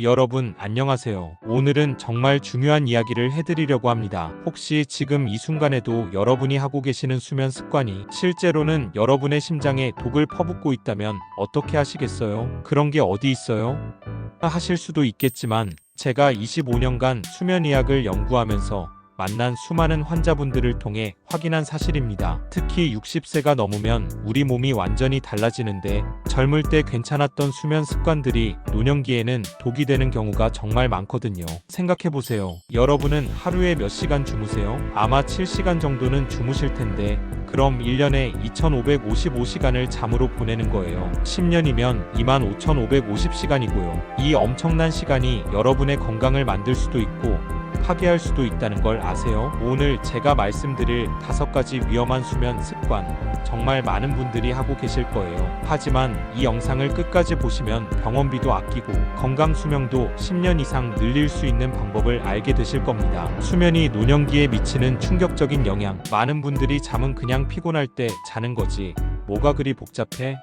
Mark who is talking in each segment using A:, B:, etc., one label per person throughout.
A: 여러분 안녕하세요. 오늘은 정말 중요한 이야기를 해드리려고 합니다. 혹시 지금 이 순간에도 여러분이 하고 계시는 수면 습관이 실제로는 여러분의 심장에 독을 퍼붓고 있다면 어떻게 하시겠어요? 그런 게 어디 있어요? 하실 수도 있겠지만 제가 25년간 수면의학을 연구하면서 만난 수많은 환자분들을 통해 확인한 사실입니다. 특히 60세가 넘으면 우리 몸이 완전히 달라지는데 젊을 때 괜찮았던 수면 습관들이 노년기에는 독이 되는 경우가 정말 많거든요. 생각해보세요. 여러분은 하루에 몇 시간 주무세요? 아마 7시간 정도는 주무실 텐데 그럼 1년에 2555시간을 잠으로 보내는 거예요. 10년이면 25,550시간이고요. 이 엄청난 시간이 여러분의 건강을 만들 수도 있고 파괴할 수도 있다는 걸 아세요? 오늘 제가 말씀드릴 5가지 위험한 수면 습관 정말 많은 분들이 하고 계실 거예요. 하지만 이 영상을 끝까지 보시면 병원비도 아끼고 건강 수명도 10년 이상 늘릴 수 있는 방법을 알게 되실 겁니다. 수면이 노년기에 미치는 충격적인 영향. 많은 분들이 잠은 그냥 피곤할 때 자는 거지 뭐가 그리 복잡해?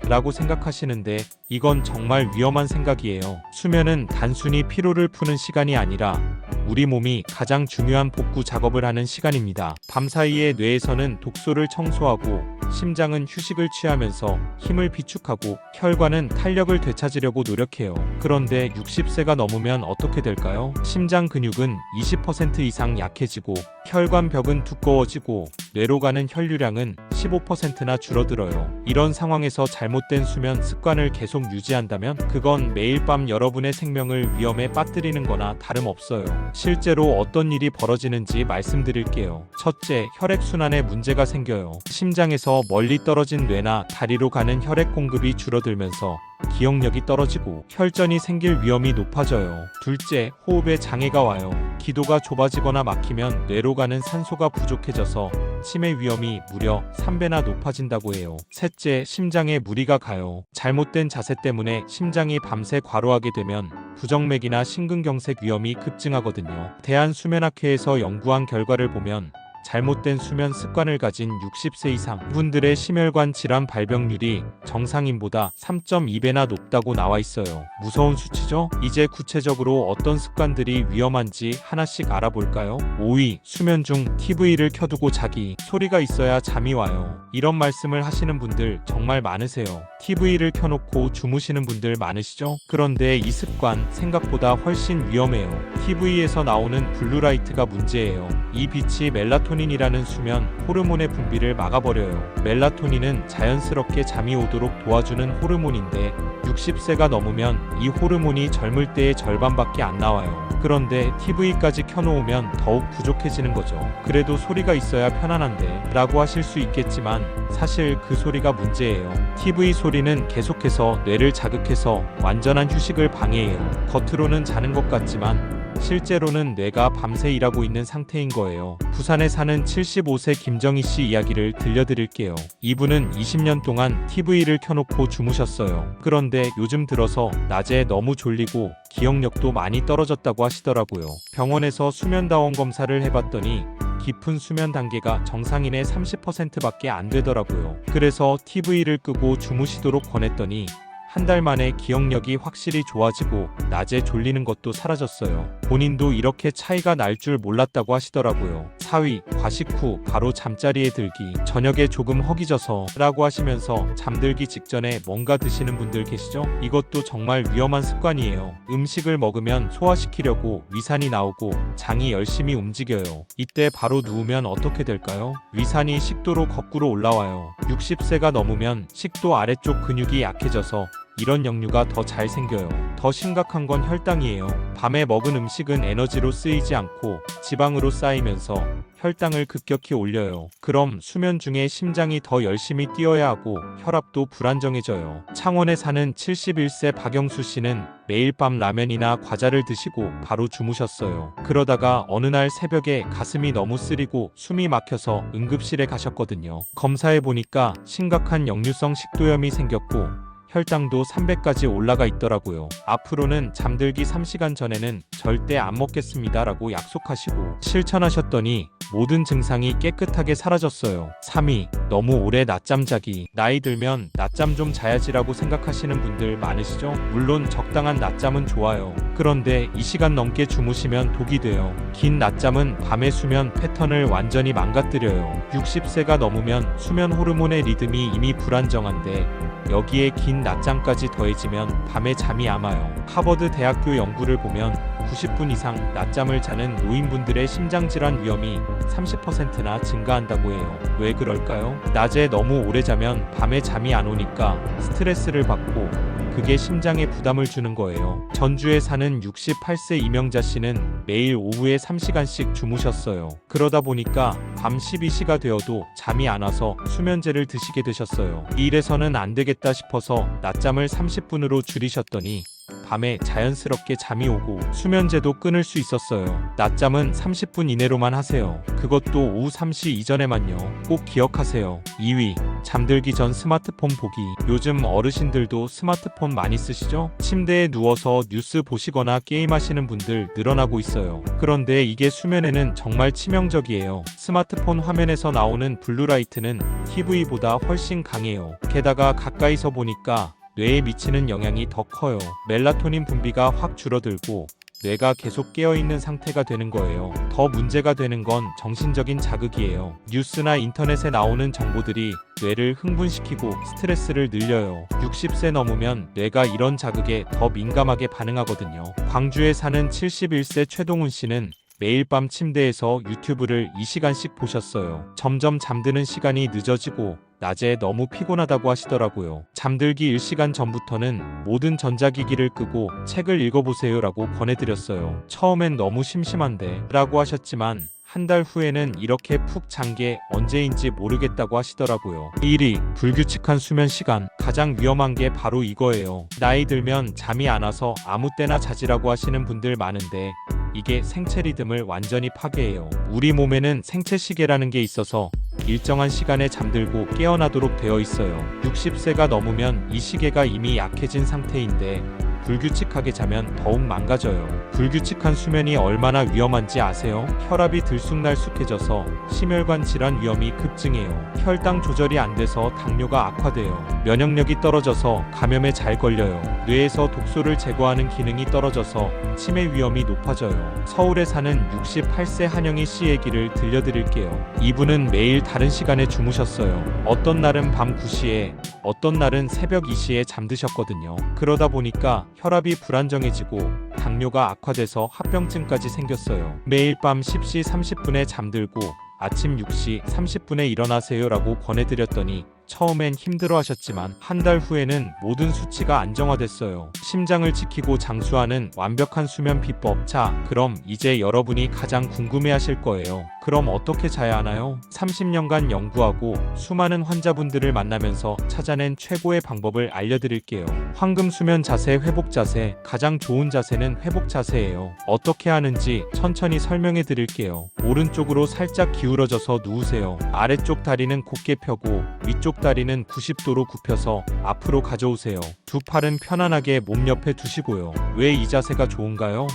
A: 라고 생각하시는데 이건 정말 위험한 생각이에요. 수면은 단순히 피로를 푸는 시간이 아니라 우리 몸이 가장 중요한 복구 작업을 하는 시간입니다. 밤사이에 뇌에서는 독소를 청소하고 심장은 휴식을 취하면서 힘을 비축하고 혈관은 탄력을 되찾으려고 노력해요. 그런데 60세가 넘으면 어떻게 될까요? 심장 근육은 20% 이상 약해지고 혈관벽은 두꺼워지고 뇌로 가는 혈류량은 15%나 줄어들어요. 이런 상황에서 잘못된 수면 습관을 계속 유지한다면 그건 매일 밤 여러분의 생명을 위험에 빠뜨리는 거나 다름없어요. 실제로 어떤 일이 벌어지는지 말씀드릴게요. 첫째, 혈액순환에 문제가 생겨요. 심장에서 멀리 떨어진 뇌나 다리로 가는 혈액 공급이 줄어들면서 기억력이 떨어지고 혈전이 생길 위험이 높아져요. 둘째, 호흡에 장애가 와요. 기도가 좁아지거나 막히면 뇌로 가는 산소가 부족해져서 치매 위험이 무려 3배나 높아진다고 해요. 셋째, 심장에 무리가 가요. 잘못된 자세 때문에 심장이 밤새 과로하게 되면 부정맥이나 심근경색 위험이 급증하거든요. 대한수면학회에서 연구한 결과를 보면 잘못된 수면 습관을 가진 60세 이상 분들의 심혈관 질환 발병률이 정상인보다 3.2배나 높다고 나와 있어요. 무서운 수치죠? 이제 구체적으로 어떤 습관들이 위험한지 하나씩 알아볼까요? 5위, 수면 중 TV를 켜두고 자기. 소리가 있어야 잠이 와요. 이런 말씀을 하시는 분들 정말 많으세요. TV를 켜놓고 주무시는 분들 많으시죠? 그런데 이 습관 생각보다 훨씬 위험해요. TV에서 나오는 블루라이트가 문제예요. 이 빛이 멜라토닌이라는 수면 호르몬의 분비를 막아버려요. 멜라토닌은 자연스럽게 잠이 오도록 도와주는 호르몬인데 60세가 넘으면 이 호르몬이 젊을 때의 절반밖에 안 나와요. 그런데 TV까지 켜놓으면 더욱 부족해지는 거죠. 그래도 소리가 있어야 편안한데 라고 하실 수 있겠지만 사실 그 소리가 문제예요. TV 소리는 계속해서 뇌를 자극해서 완전한 휴식을 방해해요. 겉으로는 자는 것 같지만 실제로는 뇌가 밤새 일하고 있는 상태인 거예요. 부산에 사는 75세 김정희 씨 이야기를 들려드릴게요. 이분은 20년 동안 TV를 켜놓고 주무셨어요. 그런데 요즘 들어서 낮에 너무 졸리고 기억력도 많이 떨어졌다고 하시더라고요. 병원에서 수면다원 검사를 해봤더니 깊은 수면 단계가 정상인의 30%밖에 안 되더라고요. 그래서 TV를 끄고 주무시도록 권했더니 한 달 만에 기억력이 확실히 좋아지고 낮에 졸리는 것도 사라졌어요. 본인도 이렇게 차이가 날 줄 몰랐다고 하시더라고요. 4위, 과식 후 바로 잠자리에 들기. 저녁에 조금 허기져서 라고 하시면서 잠들기 직전에 뭔가 드시는 분들 계시죠? 이것도 정말 위험한 습관이에요. 음식을 먹으면 소화시키려고 위산이 나오고 장이 열심히 움직여요. 이때 바로 누우면 어떻게 될까요? 위산이 식도로 거꾸로 올라와요. 60세가 넘으면 식도 아래쪽 근육이 약해져서 이런 역류가 더 잘 생겨요. 더 심각한 건 혈당이에요. 밤에 먹은 음식은 에너지로 쓰이지 않고 지방으로 쌓이면서 혈당을 급격히 올려요. 그럼 수면 중에 심장이 더 열심히 뛰어야 하고 혈압도 불안정해져요. 창원에 사는 71세 박영수 씨는 매일 밤 라면이나 과자를 드시고 바로 주무셨어요. 그러다가 어느 날 새벽에 가슴이 너무 쓰리고 숨이 막혀서 응급실에 가셨거든요. 검사해 보니까 심각한 역류성 식도염이 생겼고 혈당도 300까지 올라가 있더라고요. 앞으로는 잠들기 3시간 전에는 절대 안 먹겠습니다 라고 약속하시고 실천하셨더니 모든 증상이 깨끗하게 사라졌어요. 3위. 너무 오래 낮잠 자기. 나이 들면 낮잠 좀 자야지라고 생각하시는 분들 많으시죠? 물론 적당한 낮잠은 좋아요. 그런데 이 시간 넘게 주무시면 독이 돼요. 긴 낮잠은 밤의 수면 패턴을 완전히 망가뜨려요. 60세가 넘으면 수면 호르몬의 리듬이 이미 불안정한데 여기에 긴 낮잠까지 더해지면 밤에 잠이 안 와요. 하버드 대학교 연구를 보면 90분 이상 낮잠을 자는 노인분들의 심장질환 위험이 30%나 증가한다고 해요. 왜 그럴까요? 낮에 너무 오래 자면 밤에 잠이 안 오니까 스트레스를 받고 그게 심장에 부담을 주는 거예요. 전주에 사는 68세 이명자 씨는 매일 오후에 3시간씩 주무셨어요. 그러다 보니까 밤 12시가 되어도 잠이 안 와서 수면제를 드시게 되셨어요. 이래서는 안 되겠다 싶어서 낮잠을 30분으로 줄이셨더니 밤에 자연스럽게 잠이 오고 수면제도 끊을 수 있었어요. 낮잠은 30분 이내로만 하세요. 그것도 오후 3시 이전에만요. 꼭 기억하세요. 2위. 잠들기 전 스마트폰 보기. 요즘 어르신들도 스마트폰 많이 쓰시죠? 침대에 누워서 뉴스 보시거나 게임하시는 분들 늘어나고 있어요. 그런데 이게 수면에는 정말 치명적이에요. 스마트폰 화면에서 나오는 블루라이트는 TV보다 훨씬 강해요. 게다가 가까이서 보니까 뇌에 미치는 영향이 더 커요. 멜라토닌 분비가 확 줄어들고 뇌가 계속 깨어있는 상태가 되는 거예요. 더 문제가 되는 건 정신적인 자극이에요. 뉴스나 인터넷에 나오는 정보들이 뇌를 흥분시키고 스트레스를 늘려요. 60세 넘으면 뇌가 이런 자극에 더 민감하게 반응하거든요. 광주에 사는 71세 최동훈 씨는 매일 밤 침대에서 유튜브를 2시간씩 보셨어요. 점점 잠드는 시간이 늦어지고 낮에 너무 피곤하다고 하시더라고요. 잠들기 1시간 전부터는 모든 전자기기를 끄고 책을 읽어보세요 라고 권해드렸어요. 처음엔 너무 심심한데 라고 하셨지만 한 달 후에는 이렇게 푹 잔 게 언제인지 모르겠다고 하시더라고요. 1위. 불규칙한 수면 시간. 가장 위험한 게 바로 이거예요. 나이 들면 잠이 안 와서 아무 때나 자지라고 하시는 분들 많은데 이게 생체 리듬을 완전히 파괴해요. 우리 몸에는 생체 시계라는 게 있어서 일정한 시간에 잠들고 깨어나도록 되어 있어요. 60세가 넘으면 이 시계가 이미 약해진 상태인데 불규칙하게 자면 더욱 망가져요. 불규칙한 수면이 얼마나 위험한지 아세요? 혈압이 들쑥날쑥해져서 심혈관 질환 위험이 급증해요. 혈당 조절이 안 돼서 당뇨가 악화돼요. 면역력이 떨어져서 감염에 잘 걸려요. 뇌에서 독소를 제거하는 기능이 떨어져서 치매 위험이 높아져요. 서울에 사는 68세 한영희 씨 얘기를 들려드릴게요. 이분은 매일 다른 시간에 주무셨어요. 어떤 날은 밤 9시에, 어떤 날은 새벽 2시에 잠드셨거든요. 그러다 보니까 혈압이 불안정해지고 당뇨가 악화돼서 합병증까지 생겼어요. 매일 밤 10시 30분에 잠들고 아침 6시 30분에 일어나세요 라고 권해드렸더니 처음엔 힘들어하셨지만 한 달 후에는 모든 수치가 안정화됐어요. 심장을 지키고 장수하는 완벽한 수면 비법. 자, 그럼 이제 여러분이 가장 궁금해하실 거예요. 그럼 어떻게 자야 하나요? 30년간 연구하고 수많은 환자분들을 만나면서 찾아낸 최고의 방법을 알려드릴게요. 황금 수면 자세, 회복 자세. 가장 좋은 자세는 회복 자세예요. 어떻게 하는지 천천히 설명해 드릴게요. 오른쪽으로 살짝 기울어져서 누우세요. 아래쪽 다리는 곧게 펴고 위쪽 다리는 90도로 굽혀서 앞으로 가져오세요. 두 팔은 편안하게 몸 옆에 두시고요. 왜 이 자세가 좋은가요?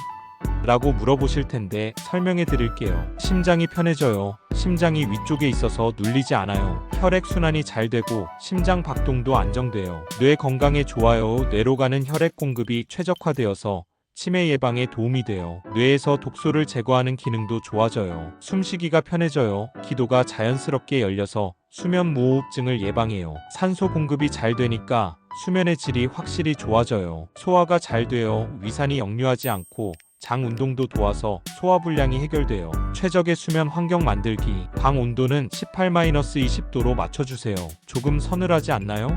A: 라고 물어보실 텐데 설명해 드릴게요. 심장이 편해져요. 심장이 위쪽에 있어서 눌리지 않아요. 혈액순환이 잘 되고 심장 박동도 안정돼요. 뇌 건강에 좋아요. 뇌로 가는 혈액 공급이 최적화되어서 치매 예방에 도움이 돼요. 뇌에서 독소를 제거하는 기능도 좋아져요. 숨쉬기가 편해져요. 기도가 자연스럽게 열려서 수면 무호흡증을 예방해요. 산소 공급이 잘 되니까 수면의 질이 확실히 좋아져요. 소화가 잘 돼요. 위산이 역류하지 않고 장 운동도 도와서 소화불량이 해결돼요. 최적의 수면 환경 만들기. 방 온도는 18-20도로 맞춰주세요. 조금 서늘하지 않나요?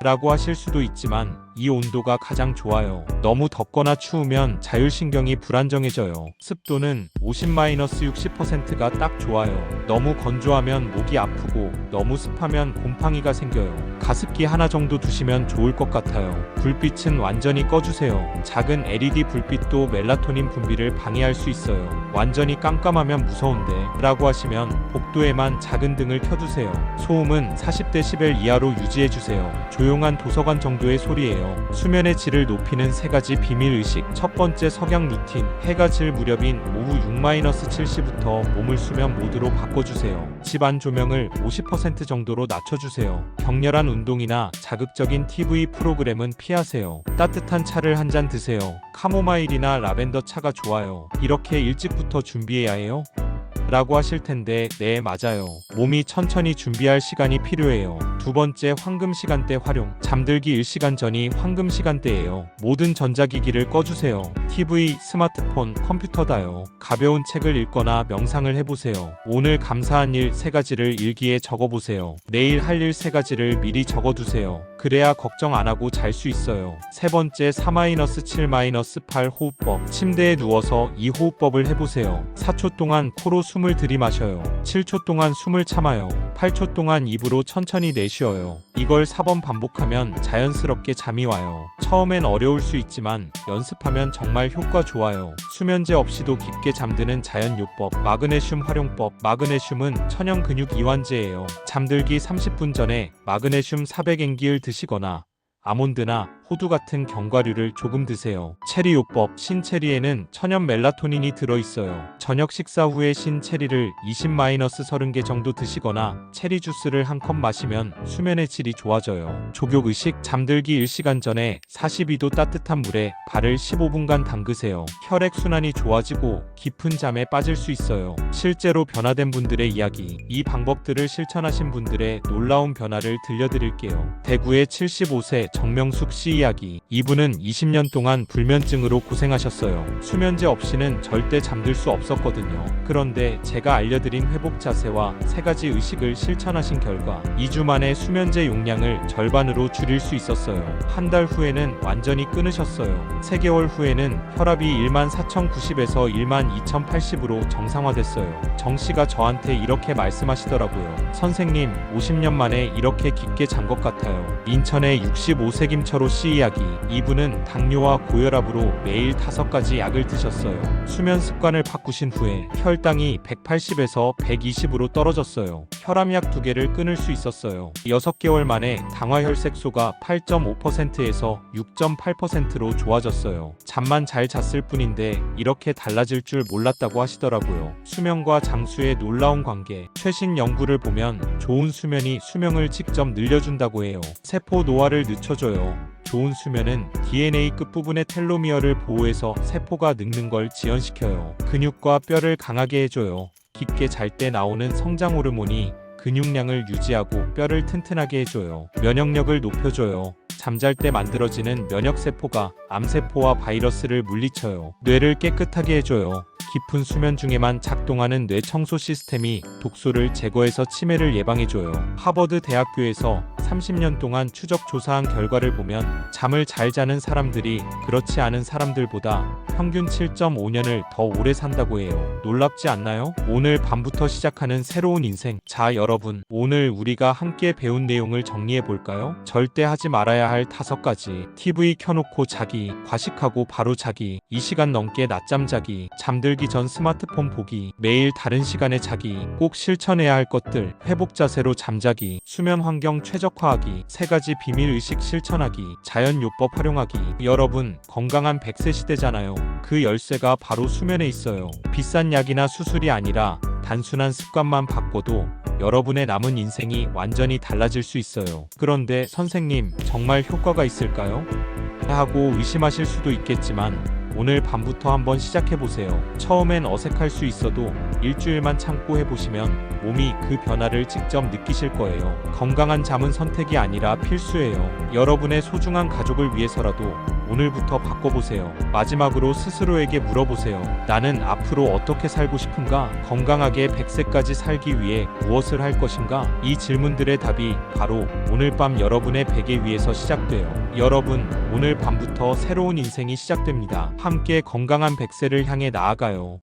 A: 라고 하실 수도 있지만 이 온도가 가장 좋아요. 너무 덥거나 추우면 자율신경이 불안정해져요. 습도는 50-60%가 딱 좋아요. 너무 건조하면 목이 아프고 너무 습하면 곰팡이가 생겨요. 가습기 하나 정도 두시면 좋을 것 같아요. 불빛은 완전히 꺼주세요. 작은 LED 불빛도 멜라토닌 분비를 방해할 수 있어요. 완전히 깜깜하면 무서운데 라고 하시면 복도에만 작은 등을 켜두세요. 소음은 40dB 이하로 유지해주세요. 조용한 도서관 정도의 소리예요. 해보세요. 수면의 질을 높이는 3가지 비밀 의식. 첫 번째, 석양 루틴. 해가 질 무렵인 오후 6-7시부터 몸을 수면 모드로 바꿔주세요. 집안 조명을 50% 정도로 낮춰주세요. 격렬한 운동이나 자극적인 TV 프로그램은 피하세요. 따뜻한 차를 한 잔 드세요. 카모마일이나 라벤더 차가 좋아요. 이렇게 일찍부터 준비해야 해요? 라고 하실 텐데, 네, 맞아요. 몸이 천천히 준비할 시간이 필요해요. 두 번째, 황금 시간대 활용. 잠들기 1시간 전이 황금 시간대예요. 모든 전자기기를 꺼주세요. TV, 스마트폰, 컴퓨터다요. 가벼운 책을 읽거나 명상을 해보세요. 오늘 감사한 일 3가지를 일기에 적어보세요. 내일 할 일 3가지를 미리 적어두세요. 그래야 걱정 안 하고 잘 수 있어요. 세 번째, 4-7-8 호흡법. 침대에 누워서 이 호흡법을 해보세요. 4초 동안 코로 숨을 들이마셔요. 7초 동안 숨을 참아요. 8초 동안 입으로 천천히 내쉬어요. 이걸 4번 반복하면 자연스럽게 잠이 와요. 처음엔 어려울 수 있지만 연습하면 정말 효과 좋아요. 수면제 없이도 깊게 잠드는 자연요법. 마그네슘 활용법. 마그네슘은 천연 근육 이완제예요. 잠들기 30분 전에 마그네슘 400mg를 드시거나 아몬드나 호두 같은 견과류를 조금 드세요. 체리요법. 신체리에는 천연 멜라토닌이 들어있어요. 저녁 식사 후에 신체리를 20-30개 정도 드시거나 체리 주스를 한 컵 마시면 수면의 질이 좋아져요. 족욕의식. 잠들기 1시간 전에 42도 따뜻한 물에 발을 15분간 담그세요. 혈액순환이 좋아지고 깊은 잠에 빠질 수 있어요. 실제로 변화된 분들의 이야기. 이 방법들을 실천하신 분들의 놀라운 변화를 들려드릴게요. 대구의 75세 정명숙 씨 이야기. 이분은 20년 동안 불면증으로 고생하셨어요. 수면제 없이는 절대 잠들 수 없었거든요. 그런데 제가 알려드린 회복 자세와 3가지 의식을 실천하신 결과 2주 만에 수면제 용량을 절반으로 줄일 수 있었어요. 한 달 후에는 완전히 끊으셨어요. 3개월 후에는 혈압이 14,090에서 12,080으로 정상화됐어요. 정 씨가 저한테 이렇게 말씀하시더라고요. 선생님, 50년 만에 이렇게 깊게 잔 것 같아요. 인천의 65세 김철호 씨 이야기. 이분은 당뇨와 고혈압으로 매일 5가지 약을 드셨어요. 수면 습관을 바꾸신 후에 혈당이 180에서 120으로 떨어졌어요. 혈압약 2개를 끊을 수 있었어요. 6개월 만에 당화혈색소가 8.5%에서 6.8%로 좋아졌어요. 잠만 잘 잤을 뿐인데 이렇게 달라질 줄 몰랐다고 하시더라고요. 수면과 장수의 놀라운 관계. 최신 연구를 보면 좋은 수면이 수명을 직접 늘려준다고 해요. 세포 노화를 늦춰줘요. 좋은 수면은 DNA 끝부분의 텔로미어를 보호해서 세포가 늙는 걸 지연시켜요. 근육과 뼈를 강하게 해줘요. 깊게 잘 때 나오는 성장 호르몬이 근육량을 유지하고 뼈를 튼튼하게 해줘요. 면역력을 높여줘요. 잠잘 때 만들어지는 면역세포가 암세포와 바이러스를 물리쳐요. 뇌를 깨끗하게 해줘요. 깊은 수면 중에만 작동하는 뇌 청소 시스템이 독소를 제거해서 치매를 예방해줘요. 하버드 대학교에서 30년 동안 추적 조사한 결과를 보면 잠을 잘 자는 사람들이 그렇지 않은 사람들보다 평균 7.5년을 더 오래 산다고 해요. 놀랍지 않나요? 오늘 밤부터 시작하는 새로운 인생. 자, 여러분, 오늘 우리가 함께 배운 내용을 정리해 볼까요? 절대 하지 말아야 할 5가지. TV 켜놓고 자기, 과식하고 바로 자기, 2시간 넘게 낮잠 자기, 잠들기 전 스마트폰 보기, 매일 다른 시간에 자기, 꼭 실천해야 할 것들, 회복 자세로 잠자기, 수면 환경 최적화하기, 3가지 비밀 의식 실천하기, 자연요법 활용하기. 여러분, 건강한 100세 시대잖아요. 그 열쇠가 바로 수면에 있어요. 비싼 약이나 수술이 아니라 단순한 습관만 바꿔도 여러분의 남은 인생이 완전히 달라질 수 있어요. 그런데 선생님, 정말 효과가 있을까요? 하고 의심하실 수도 있겠지만 오늘 밤부터 한번 시작해보세요. 처음엔 어색할 수 있어도 일주일만 참고 해보시면 몸이 그 변화를 직접 느끼실 거예요. 건강한 잠은 선택이 아니라 필수예요. 여러분의 소중한 가족을 위해서라도 오늘부터 바꿔보세요. 마지막으로 스스로에게 물어보세요. 나는 앞으로 어떻게 살고 싶은가? 건강하게 100세까지 살기 위해 무엇을 할 것인가? 이 질문들의 답이 바로 오늘 밤 여러분의 베개 위에서 시작돼요. 여러분, 오늘 밤부터 새로운 인생이 시작됩니다. 함께 건강한 100세를 향해 나아가요.